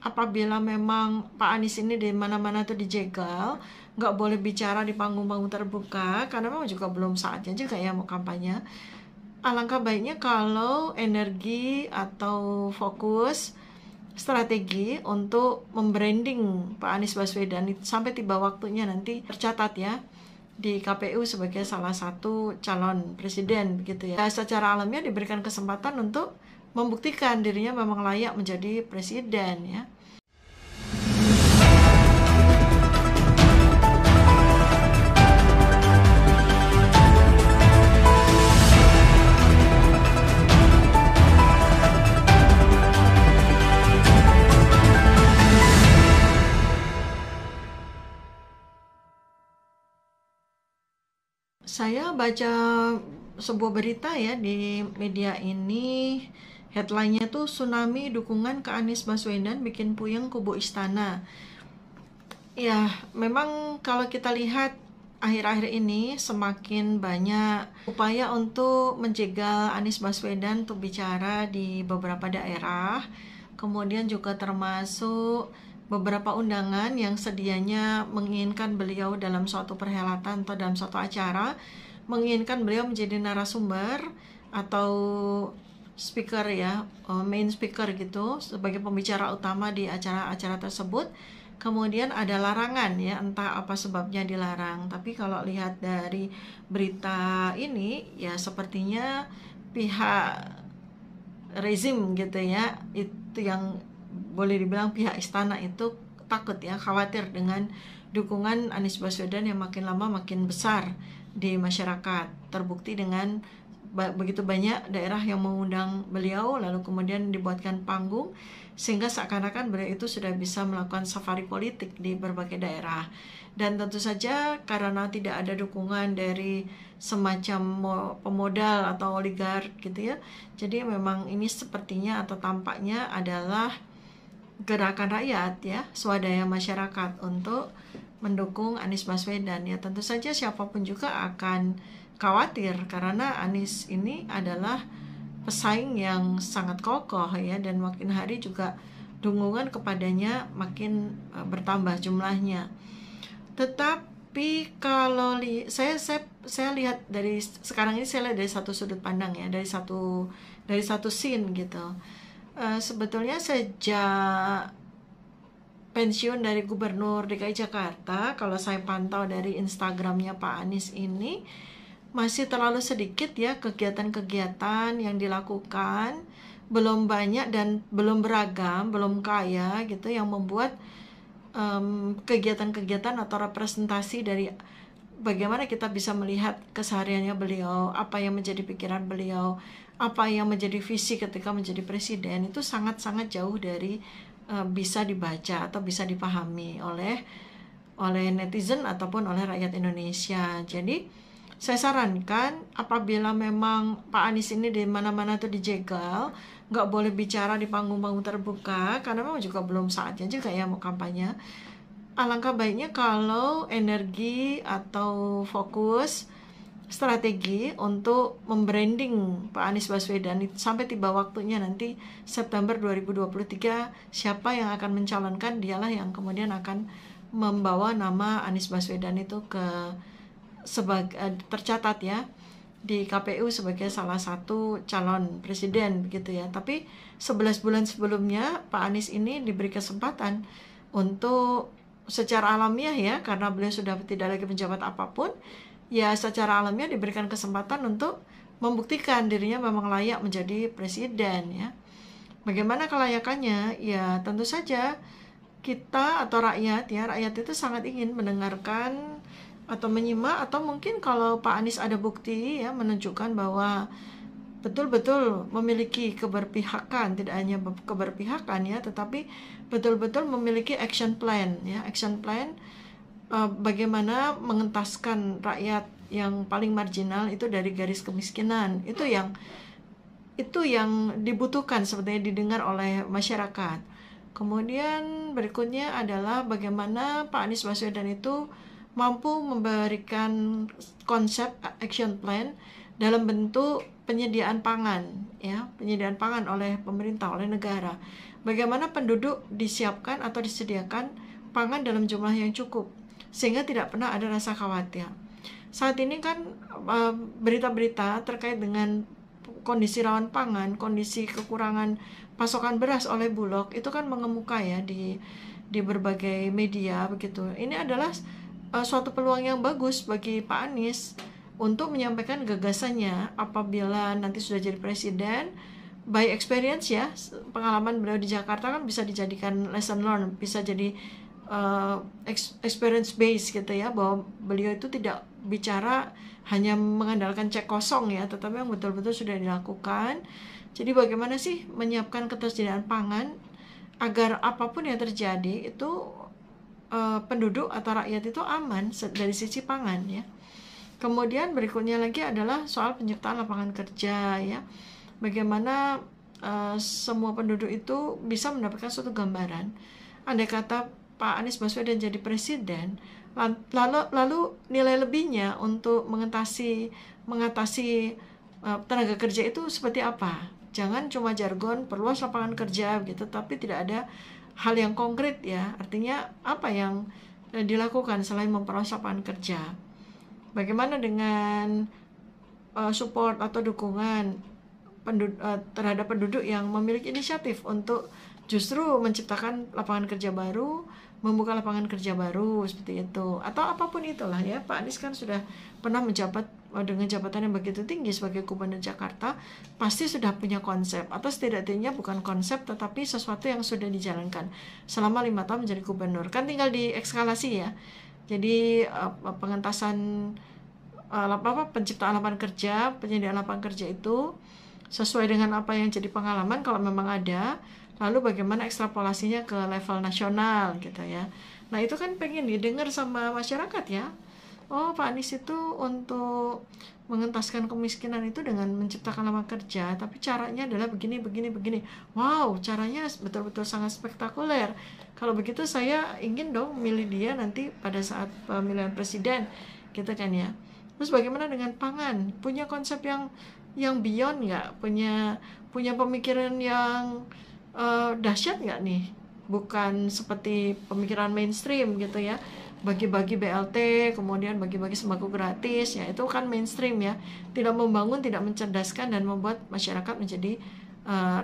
apabila memang Pak Anies ini di mana-mana tuh dijegal, nggak boleh bicara di panggung-panggung terbuka, karena memang juga belum saatnya juga ya mau kampanye. Alangkah baiknya kalau energi atau fokus strategi untuk membranding Pak Anies Baswedan sampai tiba waktunya nanti tercatat ya di KPU sebagai salah satu calon presiden begitu ya. Secara alamiah diberikan kesempatan untuk membuktikan dirinya memang layak menjadi presiden ya. Saya baca sebuah berita ya di media ini, headline-nya tuh tsunami dukungan ke Anies Baswedan bikin puyeng kubu istana. Ya, memang kalau kita lihat akhir-akhir ini semakin banyak upaya untuk menjegal Anies Baswedan untuk bicara di beberapa daerah, kemudian juga termasuk beberapa undangan yang sedianya menginginkan beliau dalam suatu perhelatan atau dalam suatu acara, menginginkan beliau menjadi narasumber atau speaker ya, main speaker gitu, sebagai pembicara utama di acara-acara tersebut. Kemudian ada larangan ya, entah apa sebabnya dilarang. Tapi kalau lihat dari berita ini ya sepertinya pihak rezim gitu ya, itu yang boleh dibilang pihak istana itu takut ya, khawatir dengan dukungan Anies Baswedan yang makin lama makin besar di masyarakat. Terbukti dengan begitu banyak daerah yang mengundang beliau, lalu kemudian dibuatkan panggung, sehingga seakan-akan beliau itu sudah bisa melakukan safari politik di berbagai daerah. Dan tentu saja karena tidak ada dukungan dari semacam pemodal atau oligark gitu ya, jadi memang ini sepertinya atau tampaknya adalah gerakan rakyat ya, swadaya masyarakat untuk mendukung Anies Baswedan ya. Tentu saja siapapun juga akan khawatir karena Anies ini adalah pesaing yang sangat kokoh ya, dan makin hari juga dukungan kepadanya makin bertambah jumlahnya. Tetapi kalau saya lihat dari sekarang ini, saya lihat dari satu sudut pandang ya, dari satu scene gitu. Sebetulnya sejak pensiun dari Gubernur DKI Jakarta, kalau saya pantau dari Instagramnya Pak Anies ini, masih terlalu sedikit ya kegiatan-kegiatan yang dilakukan, belum banyak dan belum beragam, belum kaya gitu, yang membuat kegiatan-kegiatan atau representasi dari bagaimana kita bisa melihat kesehariannya beliau, apa yang menjadi pikiran beliau, apa yang menjadi visi ketika menjadi presiden, itu sangat-sangat jauh dari bisa dibaca atau bisa dipahami oleh netizen ataupun oleh rakyat Indonesia. Jadi saya sarankan apabila memang Pak Anies ini di mana-mana tuh dijegal, nggak boleh bicara di panggung-panggung terbuka, karena memang juga belum saatnya juga ya mau kampanye. Alangkah baiknya kalau energi atau fokus strategi untuk membranding Pak Anies Baswedan sampai tiba waktunya nanti September 2023, siapa yang akan mencalonkan, dialah yang kemudian akan membawa nama Anies Baswedan itu tercatat ya di KPU sebagai salah satu calon presiden begitu ya. Tapi 11 bulan sebelumnya Pak Anies ini diberi kesempatan untuk secara alamiah ya, karena beliau sudah tidak lagi menjabat apapun ya, secara alamiah diberikan kesempatan untuk membuktikan dirinya memang layak menjadi presiden ya. Bagaimana kelayakannya? Ya tentu saja kita atau rakyat ya, rakyat itu sangat ingin mendengarkan atau menyimak, atau mungkin kalau Pak Anies ada bukti ya menunjukkan bahwa betul-betul memiliki keberpihakan, tidak hanya keberpihakan ya, tetapi betul-betul memiliki action plan ya, action plan bagaimana mengentaskan rakyat yang paling marginal itu dari garis kemiskinan. Itu yang dibutuhkan sebetulnya didengar oleh masyarakat. Kemudian berikutnya adalah bagaimana Pak Anies Baswedan itu mampu memberikan konsep action plan dalam bentuk penyediaan pangan ya, penyediaan pangan oleh pemerintah, oleh negara. bagaimana penduduk disiapkan atau disediakan pangan dalam jumlah yang cukup, sehingga tidak pernah ada rasa khawatir. Saat ini kan berita-berita terkait dengan kondisi rawan pangan, kondisi kekurangan pasokan beras oleh Bulog itu kan mengemuka ya di berbagai media begitu. Ini adalah suatu peluang yang bagus bagi Pak Anies untuk menyampaikan gagasannya apabila nanti sudah jadi presiden. By experience ya, pengalaman beliau di Jakarta kan bisa dijadikan lesson learned, bisa jadi experience base gitu ya, bahwa beliau itu tidak bicara hanya mengandalkan cek kosong ya, tetapi yang betul-betul sudah dilakukan. Jadi bagaimana sih menyiapkan ketersediaan pangan agar apapun yang terjadi itu penduduk atau rakyat itu aman dari sisi pangan ya. Kemudian berikutnya lagi adalah soal penciptaan lapangan kerja ya. Bagaimana semua penduduk itu bisa mendapatkan suatu gambaran. Andai kata Pak Anies Baswedan jadi presiden, lalu nilai lebihnya untuk mengatasi tenaga kerja itu seperti apa? Jangan cuma jargon perluas lapangan kerja gitu, tapi tidak ada hal yang konkret ya. Artinya apa yang dilakukan selain memperluas lapangan kerja? Bagaimana dengan support atau dukungan terhadap penduduk yang memiliki inisiatif untuk justru menciptakan lapangan kerja baru, membuka lapangan kerja baru seperti itu, atau apapun itulah ya. Pak Anies kan sudah pernah menjabat dengan jabatan yang begitu tinggi sebagai Gubernur Jakarta, pasti sudah punya konsep, atau setidaknya bukan konsep tetapi sesuatu yang sudah dijalankan selama 5 tahun menjadi gubernur. Kan tinggal diekskalasi ya. Jadi pengentasan penciptaan lapangan kerja, penyediaan lapangan kerja itu sesuai dengan apa yang jadi pengalaman kalau memang ada, lalu bagaimana ekstrapolasinya ke level nasional gitu ya. Nah itu kan pengen didengar sama masyarakat ya. Oh, Pak Anies itu untuk mengentaskan kemiskinan itu dengan menciptakan lapangan kerja, tapi caranya adalah begini. Wow, caranya betul-betul sangat spektakuler. Kalau begitu saya ingin dong milih dia nanti pada saat pemilihan presiden gitu kan ya. Terus bagaimana dengan pangan? Punya konsep yang beyond nggak? Punya pemikiran yang dahsyat nggak nih? Bukan seperti pemikiran mainstream gitu ya, bagi-bagi BLT, kemudian bagi-bagi sembako gratis ya, itu kan mainstream ya, tidak membangun, tidak mencerdaskan, dan membuat masyarakat menjadi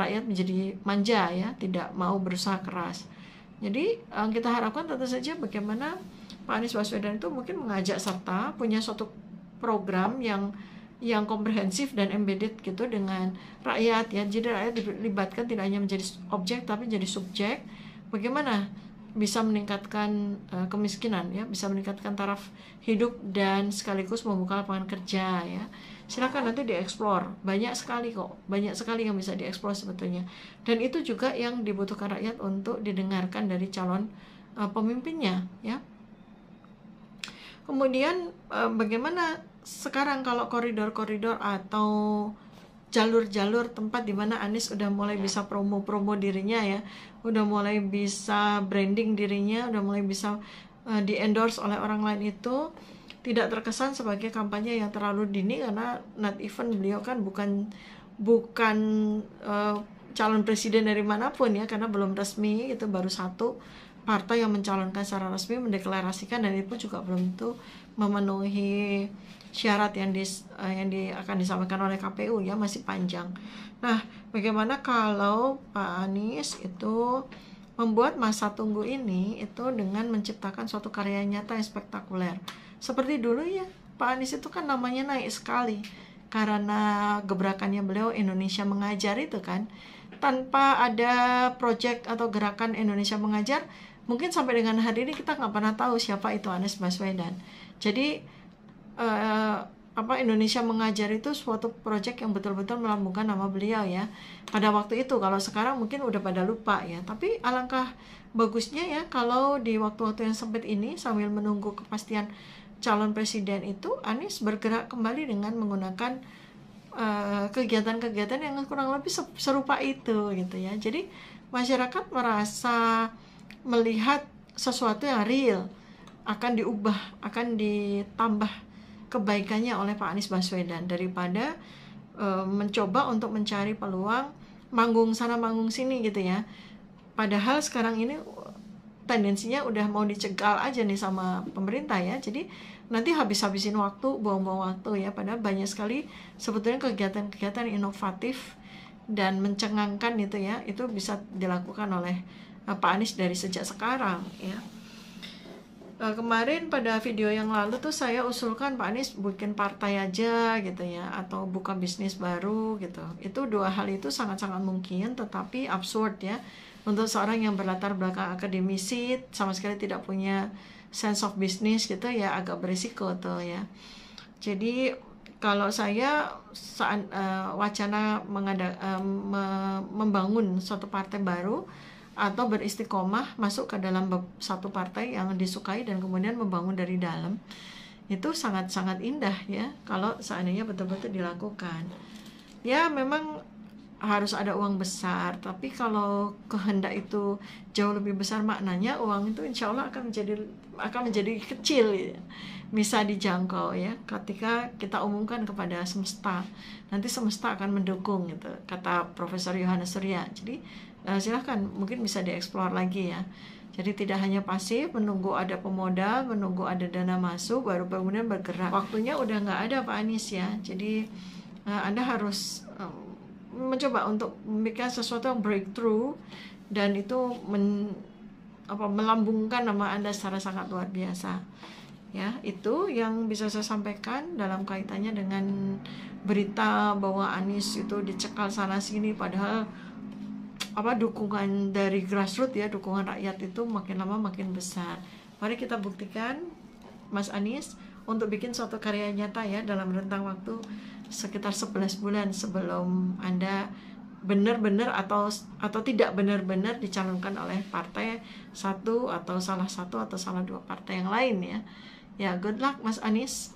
rakyat menjadi manja ya, tidak mau berusaha keras. Jadi kita harapkan tentu saja bagaimana Pak Anies Baswedan itu mungkin mengajak serta punya suatu program yang komprehensif dan embedded gitu dengan rakyat ya. Jadi rakyat dilibatkan tidak hanya menjadi objek tapi menjadi subjek. Bagaimana bisa meningkatkan kemiskinan ya, bisa meningkatkan taraf hidup dan sekaligus membuka lapangan kerja ya. Silakan nanti dieksplor, banyak sekali yang bisa dieksplor sebetulnya. Dan itu juga yang dibutuhkan rakyat untuk didengarkan dari calon pemimpinnya ya. Kemudian bagaimana sekarang kalau koridor-koridor atau jalur-jalur tempat di mana Anies udah mulai bisa promo dirinya ya, udah mulai bisa branding dirinya, udah mulai bisa di-endorse oleh orang lain, itu tidak terkesan sebagai kampanye yang terlalu dini, karena not even beliau kan bukan calon presiden dari manapun ya, karena belum resmi, itu baru satu partai yang mencalonkan secara resmi, mendeklarasikan, dan itu juga belum tentu memenuhi syarat yang akan disampaikan oleh KPU ya, masih panjang. Nah, bagaimana kalau Pak Anies itu membuat masa tunggu ini itu dengan menciptakan suatu karya nyata yang spektakuler. Seperti dulu ya, Pak Anies itu kan namanya naik sekali karena gebrakannya beliau Indonesia Mengajar itu kan. Tanpa ada project atau gerakan Indonesia Mengajar, mungkin sampai dengan hari ini kita nggak pernah tahu siapa itu Anies Baswedan. Jadi Indonesia Mengajar itu suatu proyek yang betul-betul melambungkan nama beliau ya pada waktu itu. Kalau sekarang mungkin udah pada lupa ya, tapi alangkah bagusnya ya kalau di waktu-waktu yang sempit ini sambil menunggu kepastian calon presiden itu, Anies bergerak kembali dengan menggunakan kegiatan-kegiatan yang kurang lebih serupa itu gitu ya. Jadi masyarakat merasa melihat sesuatu yang real, akan diubah, akan ditambah kebaikannya oleh Pak Anies Baswedan, daripada mencoba untuk mencari peluang manggung sana manggung sini gitu ya. Padahal sekarang ini tendensinya udah mau dicegal aja nih sama pemerintah ya. Jadi nanti habis-habisin waktu, buang-buang waktu ya. Padahal banyak sekali sebetulnya kegiatan-kegiatan inovatif dan mencengangkan itu ya. Itu bisa dilakukan oleh Pak Anies dari sejak sekarang ya. Kemarin pada video yang lalu tuh saya usulkan Pak Anies bikin partai aja gitu ya, atau buka bisnis baru gitu. Itu dua hal itu sangat-sangat mungkin, tetapi absurd ya untuk seorang yang berlatar belakang akademisi sama sekali tidak punya sense of business gitu ya, agak berisiko tuh ya. Jadi kalau saya wacana membangun suatu partai baru atau beristiqomah masuk ke dalam satu partai yang disukai dan kemudian membangun dari dalam, itu sangat-sangat indah ya kalau seandainya betul-betul dilakukan. Ya memang harus ada uang besar, tapi kalau kehendak itu jauh lebih besar maknanya, uang itu insya Allah akan menjadi kecil ya. Bisa dijangkau ya ketika kita umumkan kepada semesta, nanti semesta akan mendukung gitu, kata Profesor Yohanes Surya. Jadi silahkan, mungkin bisa dieksplor lagi ya. Jadi tidak hanya pasif menunggu ada pemodal, menunggu ada dana masuk baru kemudian bergerak. Waktunya udah nggak ada Pak Anies ya. Jadi Anda harus mencoba untuk membuat sesuatu yang breakthrough, dan itu melambungkan nama Anda secara sangat luar biasa. Ya, itu yang bisa saya sampaikan dalam kaitannya dengan berita bahwa Anies itu dicekal sana sini, padahal dukungan dari grassroots ya, dukungan rakyat itu makin lama makin besar. Mari kita buktikan Mas Anies untuk bikin suatu karya nyata ya dalam rentang waktu sekitar 11 bulan sebelum Anda benar-benar atau tidak benar-benar dicalonkan oleh partai satu atau salah dua partai yang lain ya. Ya, good luck Mas Anies.